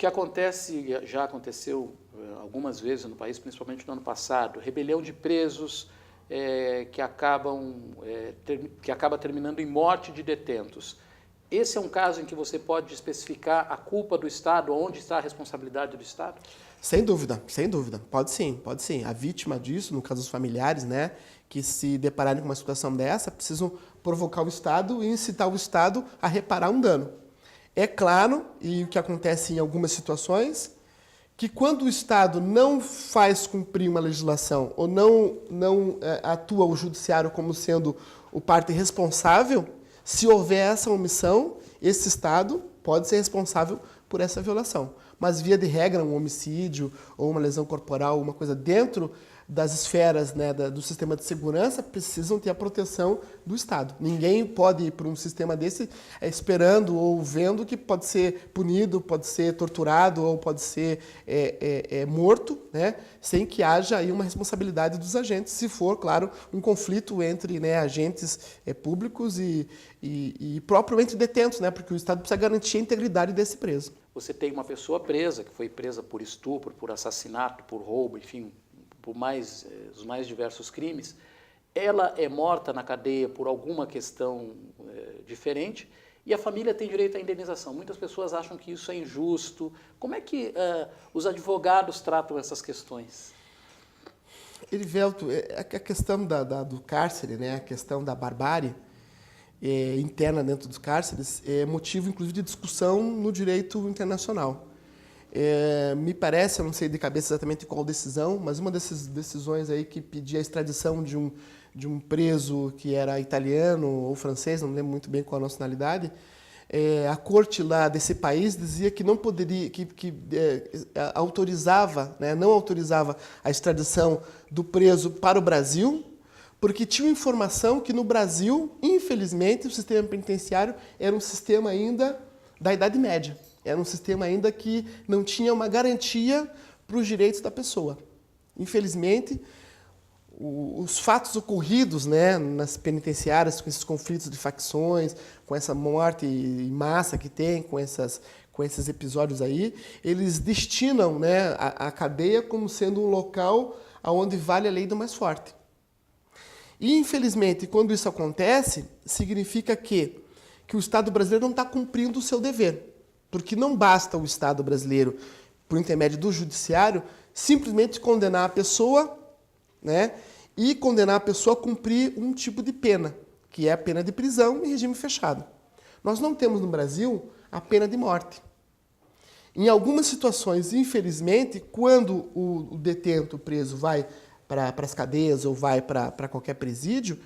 que acontece, já aconteceu algumas vezes no país, principalmente no ano passado, rebelião de presos que acaba terminando em morte de detentos. Esse é um caso em que você pode especificar a culpa do Estado, onde está a responsabilidade do Estado? Sem dúvida, sem dúvida. Pode sim, pode sim. A vítima disso, no caso dos familiares, né, que se depararem com uma situação dessa, precisam provocar o Estado e incitar o Estado a reparar um dano. É claro, e o que acontece em algumas situações, que quando o Estado não faz cumprir uma legislação ou não atua o judiciário como sendo o parte responsável, se houver essa omissão, esse Estado pode ser responsável por essa violação. Mas, via de regra, um homicídio ou uma lesão corporal, uma coisa dentro das esferas, né, do sistema de segurança, precisam ter a proteção do Estado. Ninguém pode ir para um sistema desse esperando ou vendo que pode ser punido, pode ser torturado ou pode ser morto, né, sem que haja aí uma responsabilidade dos agentes, se for, claro, um conflito entre, né, agentes públicos e próprio entre detentos, né, porque o Estado precisa garantir a integridade desse preso. Você tem uma pessoa presa, que foi presa por estupro, por assassinato, por roubo, enfim, por os mais diversos crimes. Ela é morta na cadeia por alguma questão diferente e a família tem direito à indenização. Muitas pessoas acham que isso é injusto. Como é que os advogados tratam essas questões? Erivelto, a questão do cárcere, né, a questão da barbárie interna dentro dos cárceres é motivo, inclusive, de discussão no direito internacional. Me parece, eu não sei de cabeça exatamente qual decisão, mas uma dessas decisões aí que pedia a extradição de um preso que era italiano ou francês, não lembro muito bem qual a nacionalidade, a corte lá desse país dizia que não poderia, autorizava, né, não autorizava a extradição do preso para o Brasil, porque tinha informação que no Brasil, infelizmente, o sistema penitenciário era um sistema ainda da Idade Média. Era um sistema ainda que não tinha uma garantia para os direitos da pessoa. Infelizmente, os fatos ocorridos, né, nas penitenciárias, com esses conflitos de facções, com essa morte em massa que tem, com esses episódios aí, eles destinam, né, a cadeia como sendo um local onde vale a lei do mais forte. E, infelizmente, quando isso acontece, significa que o Estado brasileiro não está cumprindo o seu dever. Porque não basta o Estado brasileiro, por intermédio do judiciário, simplesmente condenar a pessoa, né, e condenar a pessoa a cumprir um tipo de pena, que é a pena de prisão em regime fechado. Nós não temos no Brasil a pena de morte. Em algumas situações, infelizmente, quando o detento, o preso, vai para as cadeias ou vai para qualquer presídio,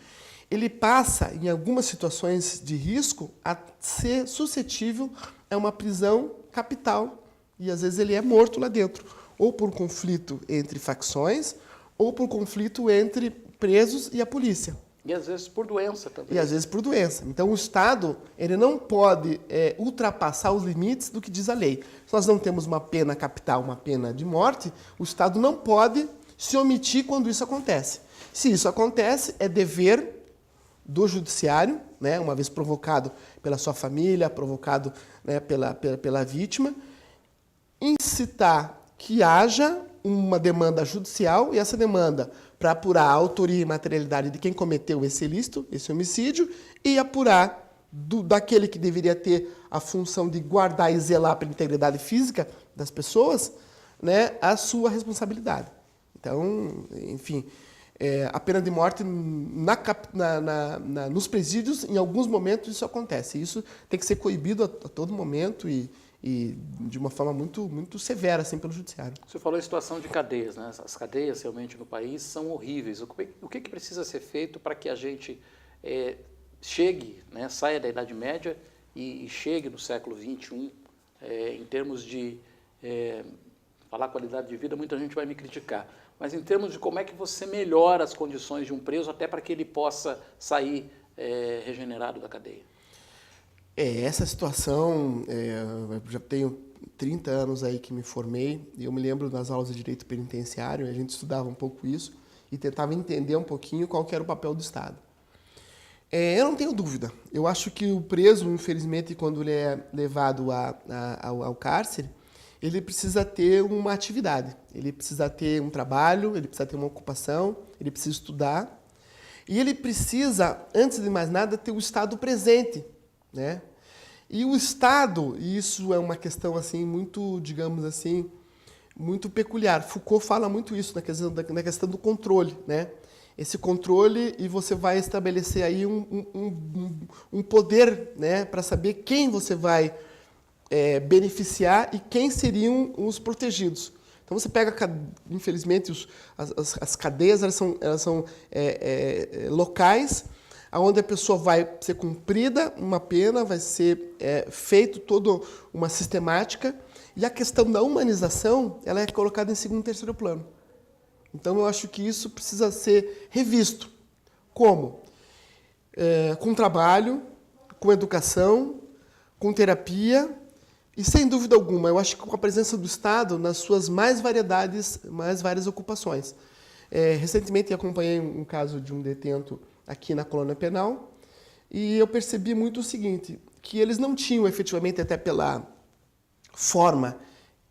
ele passa, em algumas situações de risco, a ser suscetível a uma prisão capital. E, às vezes, ele é morto lá dentro. Ou por conflito entre facções, ou por conflito entre presos e a polícia. E, às vezes, por doença também. E, às vezes, por doença. Então, o Estado ele não pode ultrapassar os limites do que diz a lei. Se nós não temos uma pena capital, uma pena de morte, o Estado não pode se omitir quando isso acontece. Se isso acontece, é dever do judiciário, né, uma vez provocado pela sua família, provocado, né, pela vítima, incitar que haja uma demanda judicial e essa demanda para apurar a autoria e materialidade de quem cometeu esse ilícito, esse homicídio, e apurar daquele que deveria ter a função de guardar e zelar pela integridade física das pessoas, né, a sua responsabilidade. Então, enfim, a pena de morte nos presídios, em alguns momentos isso acontece. Isso tem que ser coibido a todo momento e de uma forma muito, muito severa assim, pelo judiciário. Você falou em situação de cadeias, né? As cadeias realmente no país são horríveis. O que precisa ser feito para que a gente chegue, né, saia da Idade Média e chegue no século XXI, em termos de falar qualidade de vida, muita gente vai me criticar. Mas em termos de como é que você melhora as condições de um preso até para que ele possa sair regenerado da cadeia? Essa situação, eu já tenho 30 anos aí que me formei, e eu me lembro nas aulas de direito penitenciário, a gente estudava um pouco isso e tentava entender um pouquinho qual que era o papel do Estado. Eu não tenho dúvida. Eu acho que o preso, infelizmente, quando ele é levado ao cárcere, ele precisa ter uma atividade, ele precisa ter um trabalho, ele precisa ter uma ocupação, ele precisa estudar. E ele precisa, antes de mais nada, ter o Estado presente, né? E o Estado, e isso é uma questão assim muito, digamos assim, muito peculiar. Foucault fala muito isso na questão do controle, né? Esse controle, e você vai estabelecer aí um poder, né, para saber quem você vai beneficiar e quem seriam os protegidos. Então você pega, infelizmente, as cadeias, elas são locais, onde a pessoa vai ser cumprida uma pena, vai ser feito toda uma sistemática, e a questão da humanização, ela é colocada em segundo e terceiro plano. Então eu acho que isso precisa ser revisto. Como? Com trabalho, com educação, com terapia, e, sem dúvida alguma, eu acho que com a presença do Estado nas suas mais várias ocupações. Recentemente acompanhei um caso de um detento aqui na colônia penal e eu percebi muito o seguinte, que eles não tinham efetivamente, até pela forma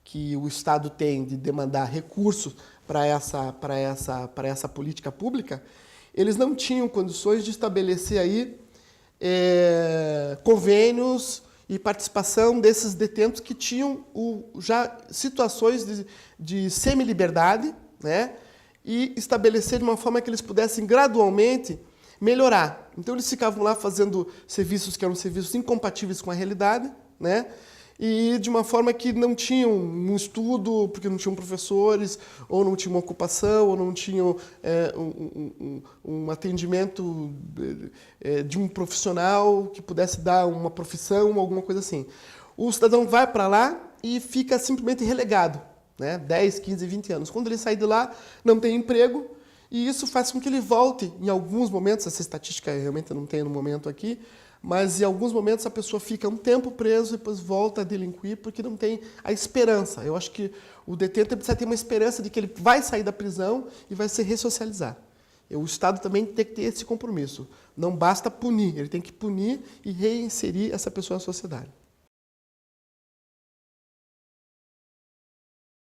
que o Estado tem de demandar recursos para essa política pública, eles não tinham condições de estabelecer aí convênios e participação desses detentos que tinham já situações de semi-liberdade, né? E estabelecer de uma forma que eles pudessem gradualmente melhorar. Então eles ficavam lá fazendo serviços que eram serviços incompatíveis com a realidade, né? E de uma forma que não tinham um estudo, porque não tinham professores, ou não tinham uma ocupação, ou não tinham um atendimento de um profissional que pudesse dar uma profissão, alguma coisa assim. O cidadão vai para lá e fica simplesmente relegado, né? 10, 15, 20 anos. Quando ele sai de lá, não tem emprego, e isso faz com que ele volte, em alguns momentos, essa estatística realmente eu não tenho no momento aqui, mas em alguns momentos a pessoa fica um tempo preso e depois volta a delinquir porque não tem a esperança. Eu acho que o detento precisa ter uma esperança de que ele vai sair da prisão e vai se ressocializar. O Estado também tem que ter esse compromisso. Não basta punir, ele tem que punir e reinserir essa pessoa na sociedade.